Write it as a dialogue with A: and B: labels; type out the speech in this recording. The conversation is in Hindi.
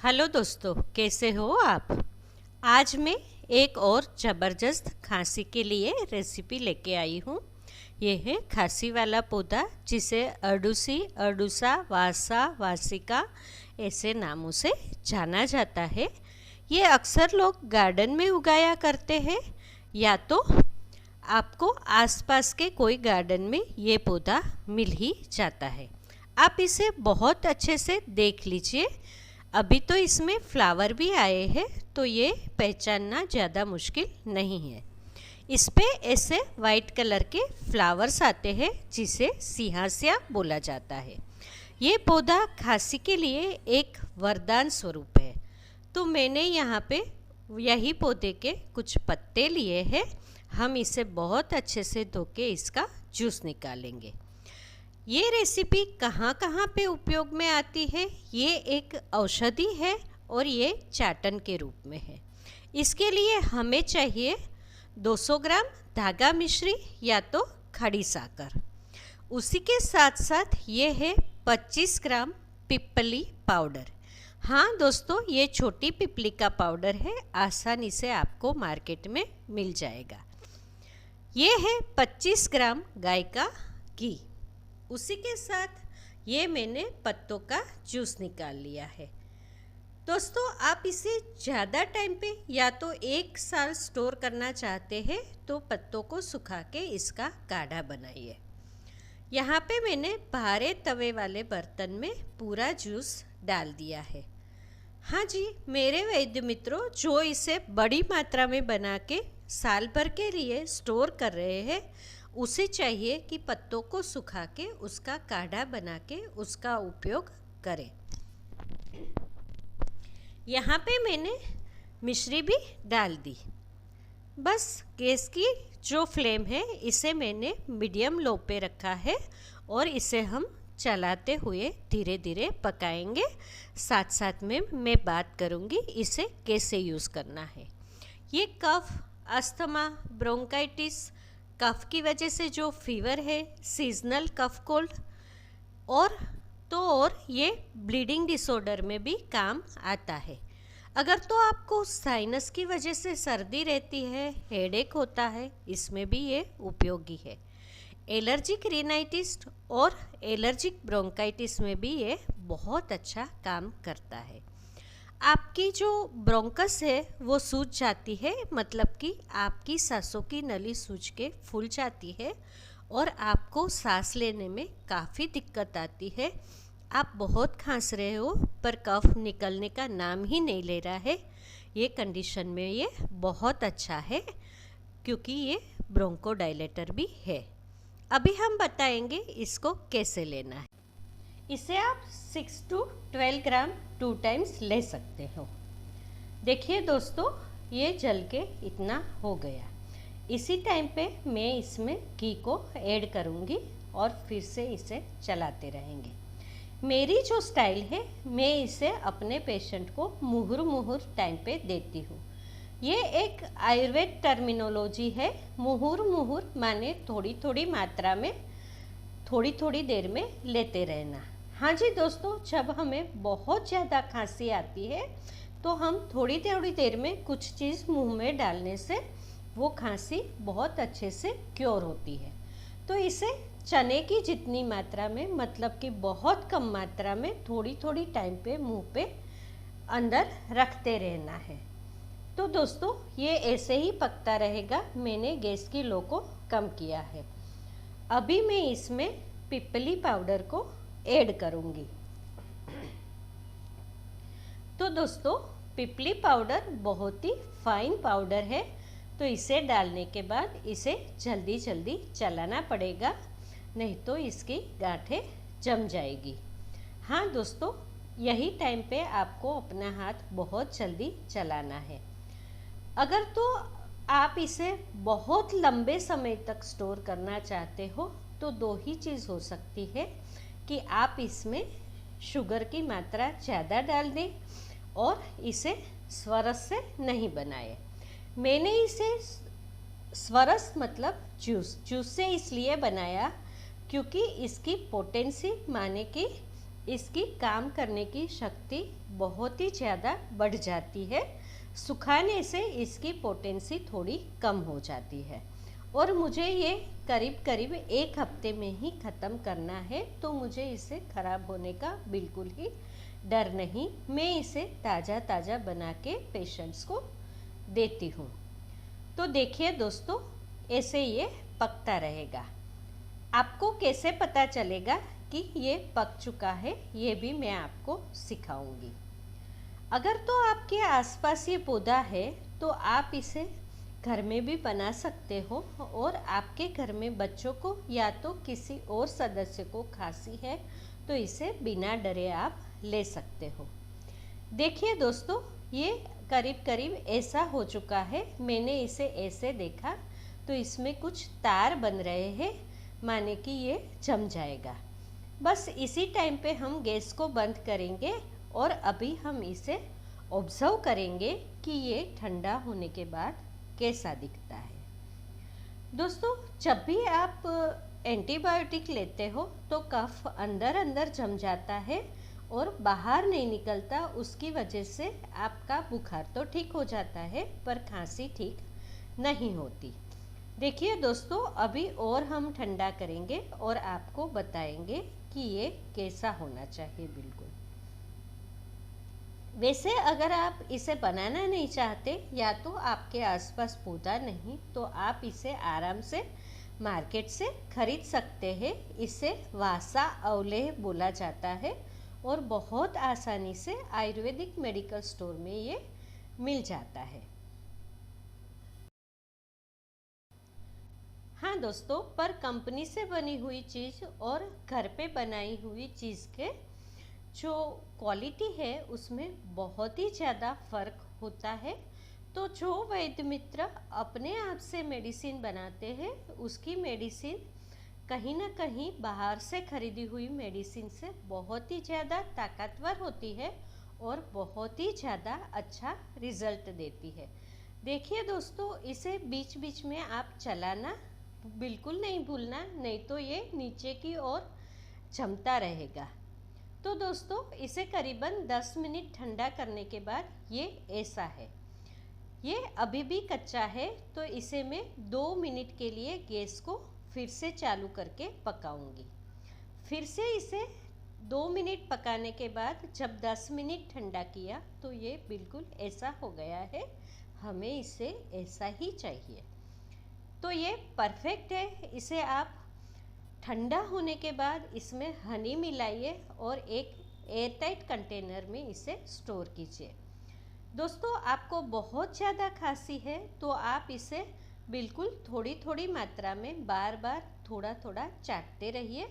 A: हेलो दोस्तों, कैसे हो आप। आज मैं एक और ज़बरदस्त खांसी के लिए रेसिपी लेके आई हूँ। ये है खांसी वाला पौधा जिसे अरडुसी, अरडुसा, वासा, वासिका ऐसे नामों से जाना जाता है। ये अक्सर लोग गार्डन में उगाया करते हैं या तो आपको आसपास के कोई गार्डन में ये पौधा मिल ही जाता है। आप इसे बहुत अच्छे से देख लीजिए। अभी तो इसमें फ्लावर भी आए हैं, तो ये पहचानना ज़्यादा मुश्किल नहीं है। इस पे ऐसे वाइट कलर के फ्लावर्स आते हैं जिसे सिंहासिया बोला जाता है। ये पौधा खांसी के लिए एक वरदान स्वरूप है। तो मैंने यहाँ पे यही पौधे के कुछ पत्ते लिए हैं। हम इसे बहुत अच्छे से धो के इसका जूस निकालेंगे। ये रेसिपी कहाँ कहाँ पे उपयोग में आती है। ये एक औषधि है और ये चाटन के रूप में है। इसके लिए हमें चाहिए 200 ग्राम धागा मिश्री या तो खड़ी साकर। उसी के साथ साथ ये है 25 ग्राम पिपली पाउडर। हाँ दोस्तों, ये छोटी पिपली का पाउडर है, आसानी से आपको मार्केट में मिल जाएगा। ये है 25 ग्राम गाय का घी। उसी के साथ ये मैंने पत्तों का जूस निकाल लिया है। दोस्तों, आप इसे ज़्यादा टाइम पे या तो 1 साल स्टोर करना चाहते हैं तो पत्तों को सुखा के इसका काढ़ा बनाइए। यहाँ पे मैंने भारे तवे वाले बर्तन में पूरा जूस डाल दिया है। हाँ जी, मेरे वैद्य मित्रों जो इसे बड़ी मात्रा में बना के साल भर के लिए स्टोर कर रहे हैं, उसे चाहिए कि पत्तों को सुखा के उसका काढ़ा बना के उसका उपयोग करें। यहाँ पे मैंने मिश्री भी डाल दी। बस गैस की जो फ्लेम है इसे मैंने मीडियम लो पे रखा है और इसे हम चलाते हुए धीरे धीरे पकाएंगे। साथ साथ में मैं बात करूँगी इसे कैसे यूज़ करना है। ये कफ, अस्थमा, ब्रोंकाइटिस, कफ की वजह से जो फीवर है, सीजनल कफ कोल्ड और ये ब्लीडिंग डिसऑर्डर में भी काम आता है। अगर तो आपको साइनस की वजह से सर्दी रहती है, हेडेक होता है, इसमें भी ये उपयोगी है। एलर्जिक रिनाइटिस और एलर्जिक ब्रोंकाइटिस में भी ये बहुत अच्छा काम करता है। आपकी जो ब्रोंकस है वो सूज जाती है, मतलब कि आपकी सांसों की नली सूज के फूल जाती है और आपको सांस लेने में काफ़ी दिक्कत आती है। आप बहुत खांस रहे हो पर कफ निकलने का नाम ही नहीं ले रहा है। ये कंडीशन में ये बहुत अच्छा है क्योंकि ये ब्रोंकोडायलेटर भी है। अभी हम बताएंगे इसको कैसे लेना है। इसे आप 6 to 12 ग्राम 2 टाइम्स ले सकते हो। देखिए दोस्तों, ये जल के इतना हो गया। इसी टाइम पे मैं इसमें घी को ऐड करूँगी और फिर से इसे चलाते रहेंगे। मेरी जो स्टाइल है, मैं इसे अपने पेशेंट को मुहुर टाइम पे देती हूँ। ये एक आयुर्वेद टर्मिनोलॉजी है। मुहुर माने थोड़ी थोड़ी मात्रा में थोड़ी थोड़ी देर में लेते रहना। हाँ जी दोस्तों, जब हमें बहुत ज़्यादा खांसी आती है तो हम थोड़ी थोड़ी देर में कुछ चीज़ मुंह में डालने से वो खांसी बहुत अच्छे से क्योर होती है। तो इसे चने की जितनी मात्रा में, मतलब कि बहुत कम मात्रा में, थोड़ी थोड़ी टाइम पे मुंह पे अंदर रखते रहना है। तो दोस्तों, ये ऐसे ही पकता रहेगा। मैंने गैस की लो को कम किया है। अभी मैं इसमें पिपली पाउडर को ऐड करूँगी। तो दोस्तों, पिपली पाउडर बहुत ही फाइन पाउडर है, तो इसे डालने के बाद इसे जल्दी जल्दी चलाना पड़ेगा, नहीं तो इसकी गांठें जम जाएगी। हाँ दोस्तों, यही टाइम पे आपको अपना हाथ बहुत जल्दी चलाना है। अगर तो आप इसे बहुत लंबे समय तक स्टोर करना चाहते हो तो 2 ही चीज़ हो सकती है कि आप इसमें शुगर की मात्रा ज़्यादा डाल दें और इसे स्वरस से नहीं बनाए। मैंने इसे स्वरस मतलब जूस से इसलिए बनाया क्योंकि इसकी पोटेंसी माने कि इसकी काम करने की शक्ति बहुत ही ज़्यादा बढ़ जाती है। सुखाने से इसकी पोटेंसी थोड़ी कम हो जाती है और मुझे ये करीब करीब 1 हफ्ते में ही ख़त्म करना है, तो मुझे इसे ख़राब होने का बिल्कुल ही डर नहीं। मैं इसे ताज़ा ताज़ा बना के पेशेंट्स को देती हूँ। तो देखिए दोस्तों, ऐसे ये पकता रहेगा। आपको कैसे पता चलेगा कि ये पक चुका है, ये भी मैं आपको सिखाऊंगी। अगर तो आपके आसपास ये पौधा है तो आप इसे घर में भी बना सकते हो और आपके घर में बच्चों को या तो किसी और सदस्य को खांसी है तो इसे बिना डरे आप ले सकते हो। देखिए दोस्तों, ये करीब करीब ऐसा हो चुका है। मैंने इसे ऐसे देखा तो इसमें कुछ तार बन रहे हैं, माने कि ये जम जाएगा। बस इसी टाइम पे हम गैस को बंद करेंगे और अभी हम इसे ऑब्जर्व करेंगे कि ये ठंडा होने के बाद कैसा दिखता है। दोस्तों, जब भी आप एंटीबायोटिक लेते हो तो कफ अंदर अंदर जम जाता है और बाहर नहीं निकलता। उसकी वजह से आपका बुखार तो ठीक हो जाता है पर खांसी ठीक नहीं होती। देखिए दोस्तों, अभी और हम ठंडा करेंगे और आपको बताएंगे कि ये कैसा होना चाहिए। बिल्कुल वैसे अगर आप इसे बनाना नहीं चाहते या तो आपके आसपास पौधा नहीं तो आप इसे आराम से मार्केट से खरीद सकते हैं। इसे वासा अवलेह बोला जाता है और बहुत आसानी से आयुर्वेदिक मेडिकल स्टोर में ये मिल जाता है। हाँ दोस्तों, पर कंपनी से बनी हुई चीज़ और घर पे बनाई हुई चीज़ के जो क्वालिटी है उसमें बहुत ही ज़्यादा फ़र्क होता है। तो जो वैद्य मित्र अपने आप से मेडिसिन बनाते हैं उसकी मेडिसिन कहीं ना कहीं बाहर से खरीदी हुई मेडिसिन से बहुत ही ज़्यादा ताकतवर होती है और बहुत ही ज़्यादा अच्छा रिजल्ट देती है। देखिए दोस्तों, इसे बीच बीच में आप चलाना बिल्कुल नहीं भूलना, नहीं तो ये नीचे की ओर जमता रहेगा। तो दोस्तों, इसे करीबन 10 मिनट ठंडा करने के बाद ये ऐसा है। ये अभी भी कच्चा है तो इसे मैं 2 मिनट के लिए गैस को फिर से चालू करके पकाऊंगी। फिर से इसे 2 मिनट पकाने के बाद जब 10 मिनट ठंडा किया तो ये बिल्कुल ऐसा हो गया है। हमें इसे ऐसा ही चाहिए। तो ये परफेक्ट है। इसे आप ठंडा होने के बाद इसमें हनी मिलाइए और एक एयरटाइट कंटेनर में इसे स्टोर कीजिए। दोस्तों, आपको बहुत ज़्यादा खांसी है तो आप इसे बिल्कुल थोड़ी थोड़ी मात्रा में बार बार थोड़ा थोड़ा चाटते रहिए